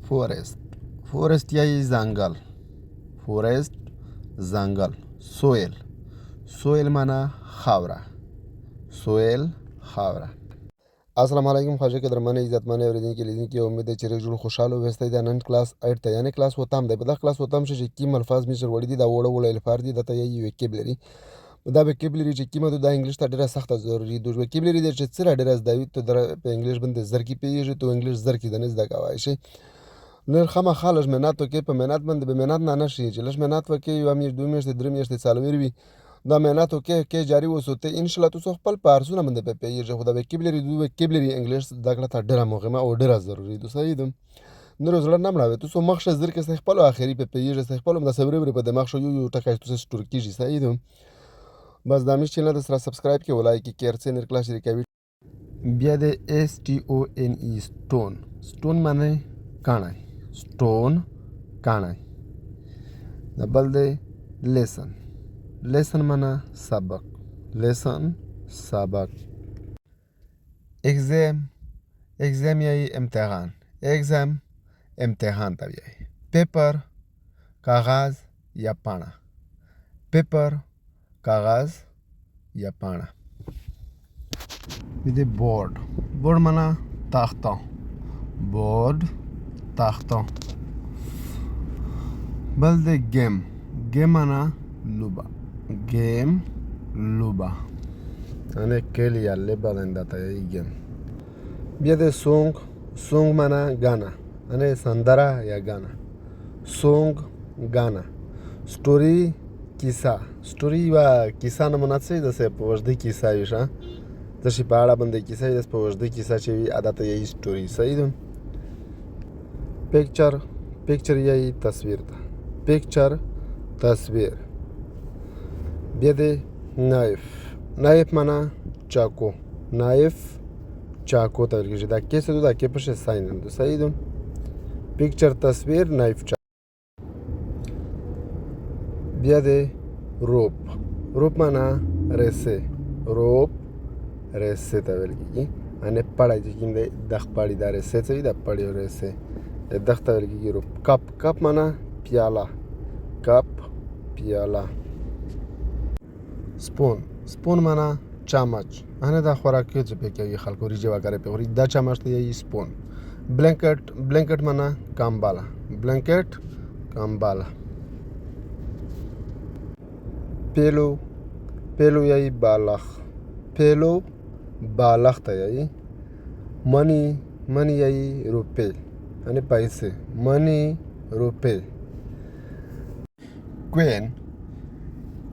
فورست فورست یعنی ځنګل فورست ځنګل سویل سویل معنا خاوره سویل خاوره السلام علیکم خواجه که درمانه عزتمنه اوریدونکي لیدونکي امید ده چې ډېر جوړ خوشحاله اوسئ دا نن کلاس 8 ته یعنې کلاس وتم دی په دغه کلاس وتم چې کوم الفاظ مې سره وړي دي دا وړه وړه الفاظ دي دته یې وکیبلري دا وکیبلري چې کومه ده دا انګلیش ته ډېره سخته ضروري ده وکیبلري چې څه ډېره زده وي ته په انګلیش باندې زر کې پیږي ته انګلیش زر کې نه زده کوای شي نو خامخا لږ مهنت وکړئ په مهنت باندې به مهنت نه نشي چې لږ مهنت وکړئ یوه میاشت دوه میاشتې درې میاشتې څلور وي دا مهنت وکړئ جاري وساتئ انشاءالله تاسو خپل په ارزونه باندې به پیږئ خو دا وکیبلري دوی وکیبلري انګلیش زده کړه ته ډېره مهمه او ډېره ضروري ده صحیح ده نور زړه نه مړاوئ تاسو مخ شه زر کې خپل آخري په پیږئ خپل د صبرې په دماغ شو یو ټکی تاسو سټور کیږي صحیح ده بس دا مې چینل سره سبسکرایب کې ولای کې کورس نر کلاس ریکوي بیا د اس ټي او ان ای سټون سټون معنی کاڼی سټون کاڼی د بل دی لیسن لیسن معنا سبق لیسن سبق اگزام اگزام یعنی امتحان اگزام امتحان ته وایي پیپر کاغذ یا پاڼه پیپر کاغذ یا پاڼه د بورډ بورډ معنا تخته بورډ تخته بل د گیم گیم معنا لوبه گیم لوبه یعنی کلی یا لبه دنده یعنی گیم بیا د سونگ سونگ معنا گانا یعنی سندره یا گانا سونگ گانا سټوری کیسه سټوری و کیسه نمونه څه ده په وژده کیسه وي ښه څه شي په اړه باندې کیسه وي په وژده کیسه چې وي عادت یې سټوری صحیح ده پیکچر پیکچر یې تصویر ده پیکچر تصویر بیا د نایف نایف معنا چاقو نایف چاقو ته ویل کېږي دا کې څه ده دا کې پسې ساین ده صحیح ده پیکچر تصویر نایف بیا د روپ روپ معنا ریسه روپ ریسه ته ویل کېږي یعنې پړی چې کوم دی دغ پړی دا ریسه څه وي دا پړی او ریسه دغ ته ویل کېږي روپ کپ کپ معنا پیاله کپ پیاله سپون سپون معنا چمچ یعنې دا خوراکي چې پکې وي خلکو ریجه وغیره پې خوري دا چمچ ته یې سپون بلنکټ بلنکټ معنا کمباله بلنکټ کمباله پیلو پیلو یعنی بالغ پیلو بالغ ته یعنی منی منی یعنی روپے یعنی پیسې منی روپے کوین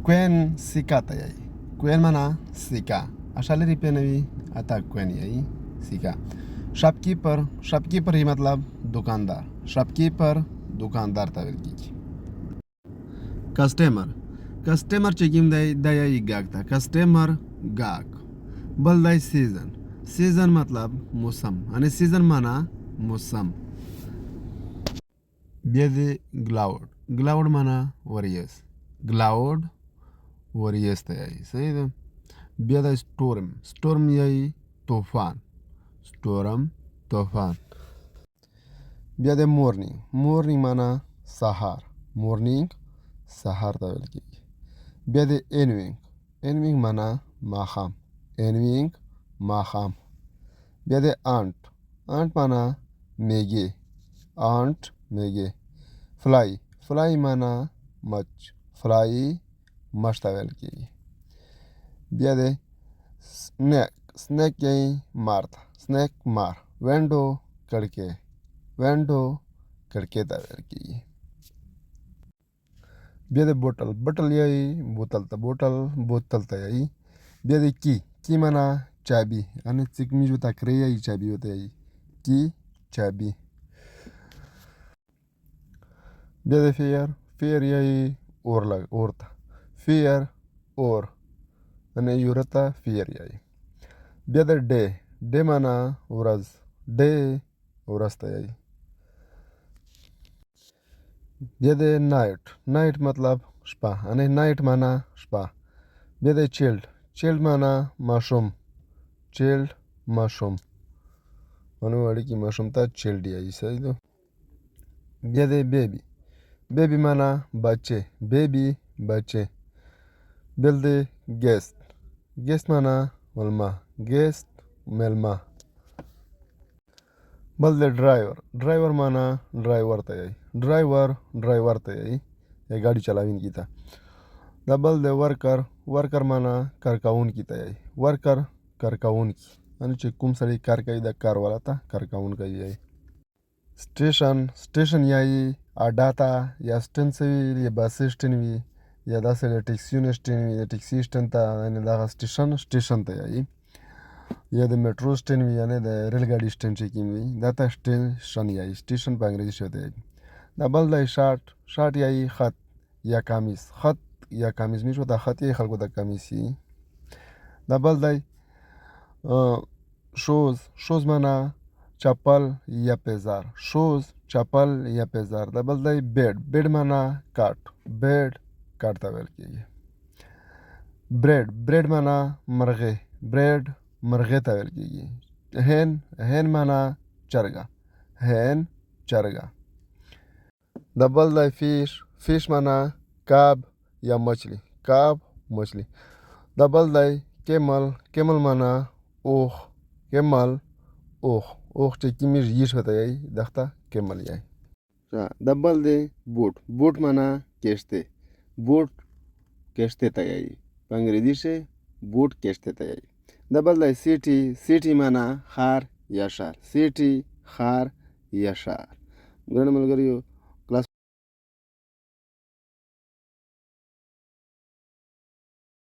کوین سکه ته یعنی کوین معنا سکه اشاله ریپې نه وي اته کوین یعنی سکه شاپکیپر شاپکیپر یې مطلب دکاندار شاپکیپر دکاندار ته ویل کېږي کسټمر کسټمر چې کوم دی دا یې ګاګ ته کسټمر ګاګ بل دی سیزن سیزن مطلب موسم یعنی سیزن معنا موسم بیا دی ګلاوډ ګلاوډ معنا وریځ ګلاوډ وریځ ته یې صحیح ده بیا دی سټورم سټورم یې طوفان سټورم طوفان بیا دی مورنینګ مورنینګ معنا سهار مورنینګ سهار ته ویل کېږي بیا د اینوینګ اینوینګ معنا ماښام اینوینګ ماښام بیا د آنټ آنټ معنا میږي آنټ میږي فلای فلای معنا مچ فلای مچ ته ویل کېږي بیا د سنیک سنیک یعنی مار ته سنیک مار وینډو کړکۍ وینډو کړکۍ ته ویل کېږي بیا د بوتل بوتل یعنی بوتل ته بوتل بوتل ته یعنی بیا د کی کی معنا چابي یعنی چکمیز ته کری یعنی چابي ہوتا ہے کی چابي بیا د فیر فیر یعنی اور لګ اور ته فیر اور یعنی یورته فیر یعنی بیا د ډے ډے معنا ورځ ډے ورځ ته یعنی بیا د نایټ نایټ مطلب شپه یعنی نایټ معنا شپه بیا د چیلډ چیلډ معنا ماشوم چیلډ ماشوم منو اړیکې ماشوم ته چیلډ یعنی صحیح ده بیا دی بیبي. بیبي معنا بچه. بیبي بچه. بل دی ګیسټ. ګیسټ معنا مېلمه. ګیسټ مېلمه. بل دی ډرایور. ډرایور معنا ډرایور ته یایي. ډرایور ډرایور ته یایي یا ګاډي چلاوونکي ته. دا بل دی ورکر. ورکر معنا کارکوونکي ته یایي. ورکر کارکوونکي یعنې چې کوم سړی کار کوي د کار والا ته کارکوونکی یایي. سټیشن. سټیشن یایي اډا ته یا سټین څه وي یا باسي سټین وي یا داسې د ټیکسیونو سټین وي د ټیکسي سټین ته یعنې دغه سټیشن سټیشن ته یایي. یا د میټرو سټین وي یعنې د ریل ګاډي سټین چې کوم وي دا ته سټیشن یایي. سټیشن په انګریزي شوی یایي. دا بل دی شارټ. شارټ یایي خط یا کامیز. خط یا کامیز می شو دا خط یې خلکو ته کامیز یي. دا بل دی شوز. شوز معنا چپل یا پیزار. شوز چپل یا پیزار. دا بل دی بیډ. بیډ معنا کاټ. بیډ کاټ ته ویل کېږي. بریډ. بریډ معنا مرغۍ. بریډ مرغۍ ته ویل کېږي. هین. هین معنا چرګه. هین چرګه. دا بل دی فیش. فیش معنا کب یا مچھلی. کب مچھلی. دا بل دی کیمل. کیمل معنا اوښ. کیمل اوښ. اوښ چې کومې ییش ته یایي دغه ته کیمل یایي. دا بل دی بوټ. بوټ معنا کښتۍ. بوټ کښتۍ ته یایي. په انګریزي کې بوټ کښتۍ ته یایي. دا بل دی سیټي. سیټي معنا ښار یا ښار. سیټي ښار یا ښار. ګرانو ملګریو